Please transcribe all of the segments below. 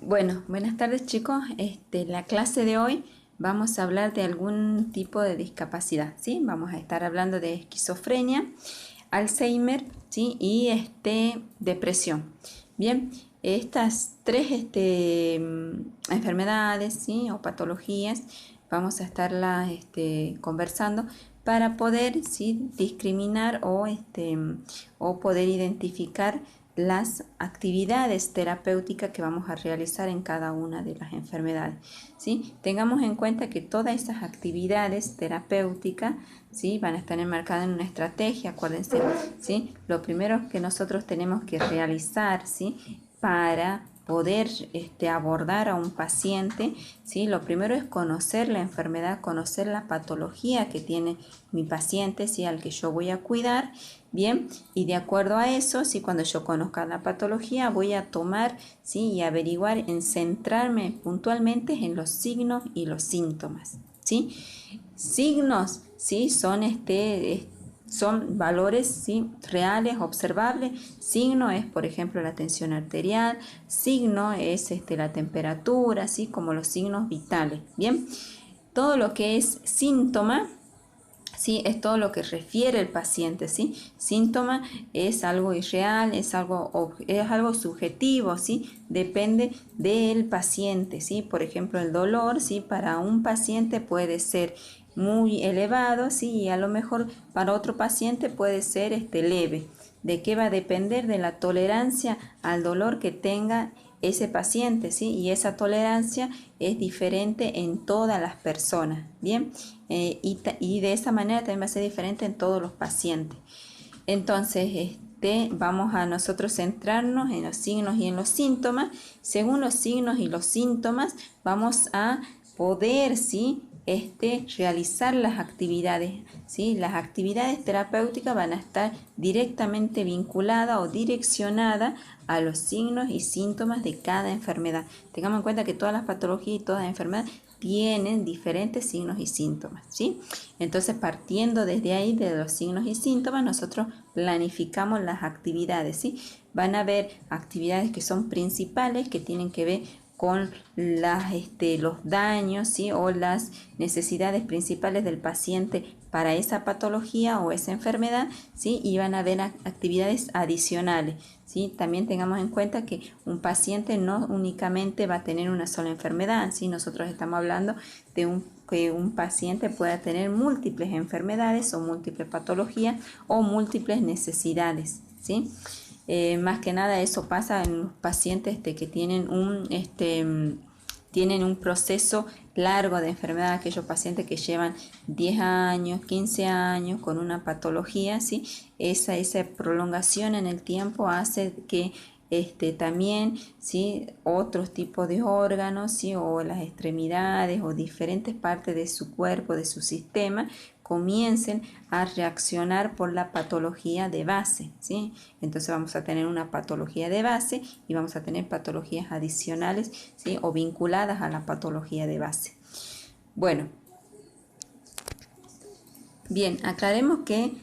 Bueno, buenas tardes chicos. La clase de hoy vamos a hablar de algún tipo de discapacidad, ¿sí? Vamos a estar hablando de esquizofrenia, Alzheimer, ¿sí? Y depresión. Bien, estas tres enfermedades, ¿sí? O patologías vamos a estarlas conversando para poder, ¿sí? discriminar o poder identificar las actividades terapéuticas que vamos a realizar en cada una de las enfermedades, ¿sí? Tengamos en cuenta que todas esas actividades terapéuticas, ¿sí? van a estar enmarcadas en una estrategia, acuérdense, ¿sí? Lo primero que nosotros tenemos que realizar, ¿sí? para poder abordar a un paciente, ¿sí? Lo primero es conocer la enfermedad, conocer la patología que tiene mi paciente, ¿sí? al que yo voy a cuidar, bien, y de acuerdo a eso, ¿sí? cuando yo conozca la patología, voy a tomar, ¿sí? y averiguar, en centrarme puntualmente en los signos y los síntomas, ¿sí? Signos, ¿sí? Son valores, ¿sí? reales, observables. Signo es, por ejemplo, la tensión arterial. Signo es la temperatura, ¿sí? como los signos vitales. Bien, todo lo que es síntoma, ¿sí? es todo lo que refiere el paciente, ¿sí? Síntoma es algo irreal, es algo subjetivo, ¿sí? Depende del paciente, ¿sí? Por ejemplo, el dolor, ¿sí? para un paciente puede ser muy elevado, ¿sí? y a lo mejor para otro paciente puede ser leve. ¿De qué va a depender? De la tolerancia al dolor que tenga ese paciente, ¿sí? y esa tolerancia es diferente en todas las personas, ¿bien? Y de esa manera también va a ser diferente en todos los pacientes. Entonces, vamos a nosotros centrarnos en los signos y en los síntomas. Según los signos y los síntomas, vamos a poder, ¿sí? realizar las actividades, ¿sí? Las actividades terapéuticas van a estar directamente vinculadas o direccionadas a los signos y síntomas de cada enfermedad. Tengamos en cuenta que todas las patologías y todas las enfermedades tienen diferentes signos y síntomas, ¿sí? Entonces, partiendo desde ahí, de los signos y síntomas, nosotros planificamos las actividades, ¿sí? Van a haber actividades que son principales, que tienen que ver con los daños, ¿sí? o las necesidades principales del paciente para esa patología o esa enfermedad, ¿sí? y van a haber actividades adicionales, ¿sí? También tengamos en cuenta que un paciente no únicamente va a tener una sola enfermedad, ¿sí? Nosotros estamos hablando de que un paciente pueda tener múltiples enfermedades o múltiples patologías o múltiples necesidades, ¿sí? Más que nada eso pasa en los pacientes que tienen un proceso largo de enfermedad, aquellos pacientes que llevan 10 años, 15 años con una patología, ¿sí? Esa prolongación en el tiempo hace que también, ¿sí? otros tipos de órganos, ¿sí? o las extremidades o diferentes partes de su cuerpo, de su sistema, comiencen a reaccionar por la patología de base, ¿sí? Entonces vamos a tener una patología de base y vamos a tener patologías adicionales, ¿sí? o vinculadas a la patología de base. Bueno, bien, aclaremos que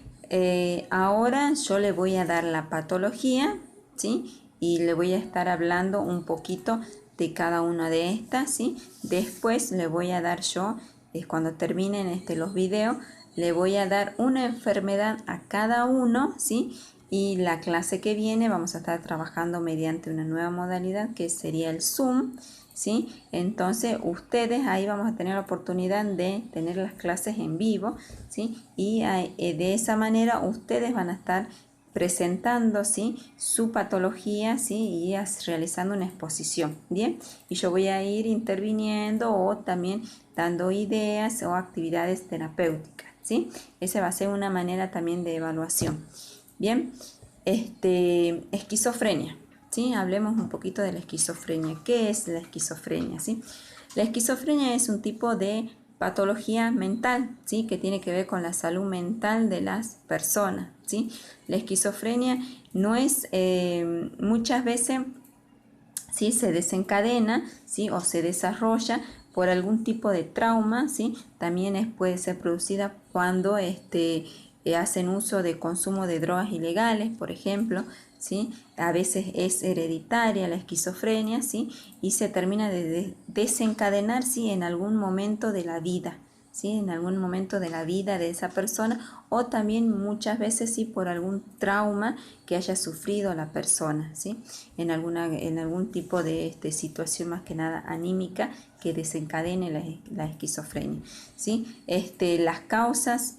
ahora yo le voy a dar la patología, ¿sí? y le voy a estar hablando un poquito de cada una de estas, ¿sí? Después le voy a dar yo, cuando terminen los videos, le voy a dar una enfermedad a cada uno, ¿sí? Y la clase que viene vamos a estar trabajando mediante una nueva modalidad que sería el Zoom, ¿sí? Entonces ustedes ahí vamos a tener la oportunidad de tener las clases en vivo, ¿sí? Y de esa manera ustedes van a estar presentando, ¿sí? su patología, ¿sí? y realizando una exposición, ¿bien? Y yo voy a ir interviniendo o también dando ideas o actividades terapéuticas, ¿sí? Esa va a ser una manera también de evaluación. Bien, esquizofrenia, ¿sí? Hablemos un poquito de la esquizofrenia. ¿Qué es la esquizofrenia, sí? La esquizofrenia es un tipo de patología mental, ¿sí? que tiene que ver con la salud mental de las personas, ¿sí? La esquizofrenia no es muchas veces, ¿sí? se desencadena, ¿sí? o se desarrolla por algún tipo de trauma, ¿sí? También puede ser producida cuando hacen uso de consumo de drogas ilegales, por ejemplo, ¿sí? A veces es hereditaria la esquizofrenia, ¿sí? Y se termina de desencadenar, ¿sí? En algún momento de la vida, ¿sí? En algún momento de la vida de esa persona, o también muchas veces, ¿sí? Por algún trauma que haya sufrido la persona, ¿sí? En algún tipo de situación más que nada anímica que desencadene la esquizofrenia, ¿sí? Las causas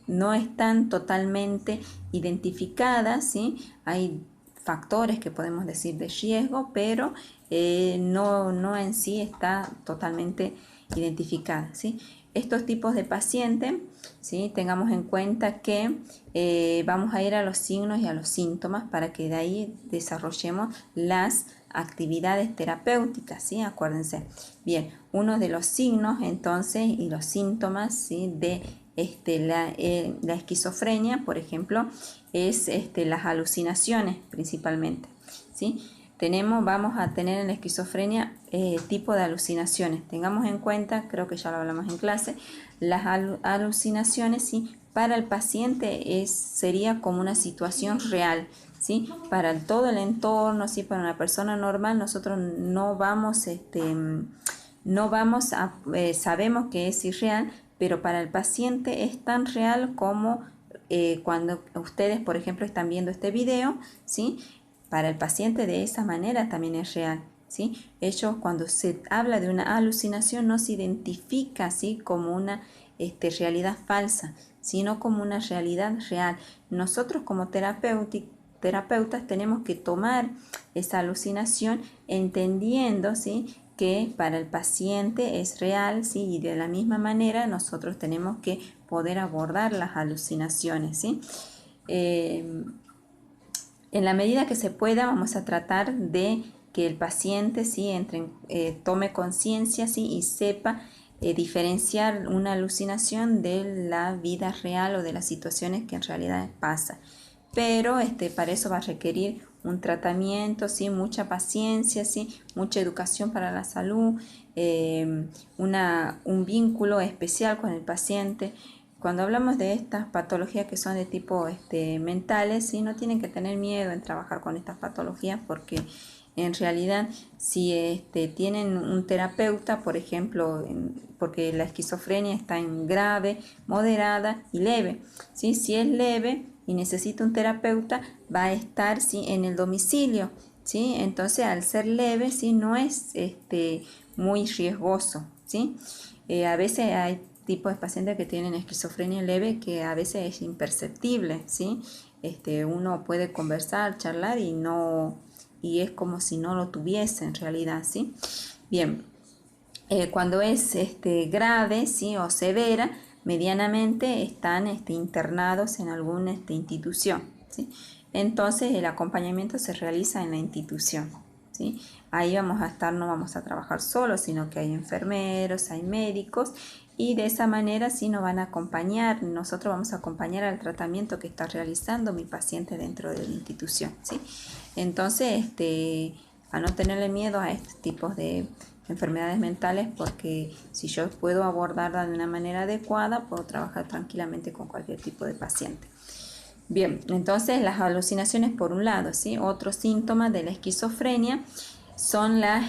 no están totalmente identificadas, ¿sí? Hay factores que podemos decir de riesgo, pero no en sí está totalmente identificada, ¿sí? Estos tipos de pacientes, ¿sí? Tengamos en cuenta que vamos a ir a los signos y a los síntomas para que de ahí desarrollemos las actividades terapéuticas, ¿sí? Acuérdense. Bien, uno de los signos entonces y los síntomas, ¿sí? De la esquizofrenia, por ejemplo, es las alucinaciones principalmente, ¿sí? Vamos a tener en la esquizofrenia tipo de alucinaciones. Tengamos en cuenta, creo que ya lo hablamos en clase, las alucinaciones, ¿sí? Para el paciente sería como una situación real, ¿sí? Para todo el entorno, ¿sí? Para una persona normal, nosotros no vamos, sabemos que es irreal, pero para el paciente es tan real como cuando ustedes, por ejemplo, están viendo este video, ¿sí? Para el paciente de esa manera también es real, ¿sí? Ellos, cuando se habla de una alucinación, no se identifica, ¿sí? Como una realidad falsa, sino como una realidad real. Nosotros como terapeutas tenemos que tomar esa alucinación entendiendo, ¿sí? Que para el paciente es real, ¿sí? Y de la misma manera nosotros tenemos que poder abordar las alucinaciones, ¿sí? En la medida que se pueda, vamos a tratar de que el paciente, ¿sí? Tome conciencia, ¿sí? Y sepa diferenciar una alucinación de la vida real o de las situaciones que en realidad pasa. Pero para eso va a requerir un tratamiento, ¿sí? Mucha paciencia, ¿sí? Mucha educación para la salud, un vínculo especial con el paciente. Cuando hablamos de estas patologías que son de tipo mentales, ¿sí? No tienen que tener miedo en trabajar con estas patologías, porque en realidad si tienen un terapeuta, por ejemplo, porque la esquizofrenia está en grave, moderada y leve, ¿sí? Si es leve y necesita un terapeuta, va a estar, ¿sí? En el domicilio, ¿sí? Entonces, al ser leve, ¿sí? No es muy riesgoso, ¿sí? A veces hay tipos de pacientes que tienen esquizofrenia leve que a veces es imperceptible, ¿sí? Uno puede conversar, charlar y es como si no lo tuviese en realidad, ¿sí? Bien, cuando es grave, ¿sí? O severa, medianamente están internados en alguna institución, ¿sí? Entonces el acompañamiento se realiza en la institución, ¿sí? Ahí vamos a estar, no vamos a trabajar solos, sino que hay enfermeros, hay médicos, y de esa manera sí nos van a acompañar, nosotros vamos a acompañar al tratamiento que está realizando mi paciente dentro de la institución, ¿sí? Entonces, a no tenerle miedo a estos tipos de enfermedades mentales, porque si yo puedo abordarla de una manera adecuada, puedo trabajar tranquilamente con cualquier tipo de paciente. Bien, entonces las alucinaciones por un lado, ¿sí? Otro síntoma de la esquizofrenia son las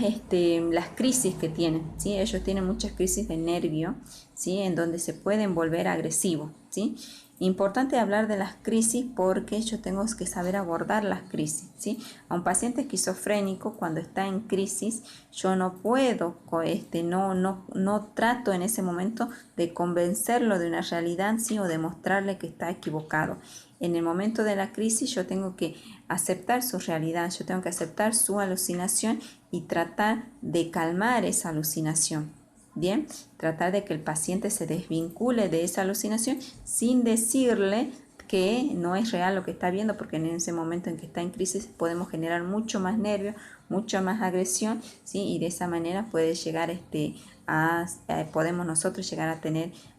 crisis que tienen, ¿sí? Ellos tienen muchas crisis de nervio, ¿sí? En donde se pueden volver agresivos, ¿sí? Importante hablar de las crisis porque yo tengo que saber abordar las crisis, ¿sí? A un paciente esquizofrénico, cuando está en crisis, yo no puedo, no trato en ese momento de convencerlo de una realidad, ¿sí? O demostrarle que está equivocado. En el momento de la crisis yo tengo que aceptar su realidad, yo tengo que aceptar su alucinación y tratar de calmar esa alucinación. Bien, tratar de que el paciente se desvincule de esa alucinación sin decirle que no es real lo que está viendo, porque en ese momento en que está en crisis podemos generar mucho más nervio, mucha más agresión, ¿sí? Y de esa manera puede llegar podemos nosotros llegar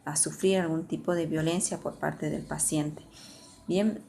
a sufrir algún tipo de violencia por parte del paciente. Bien,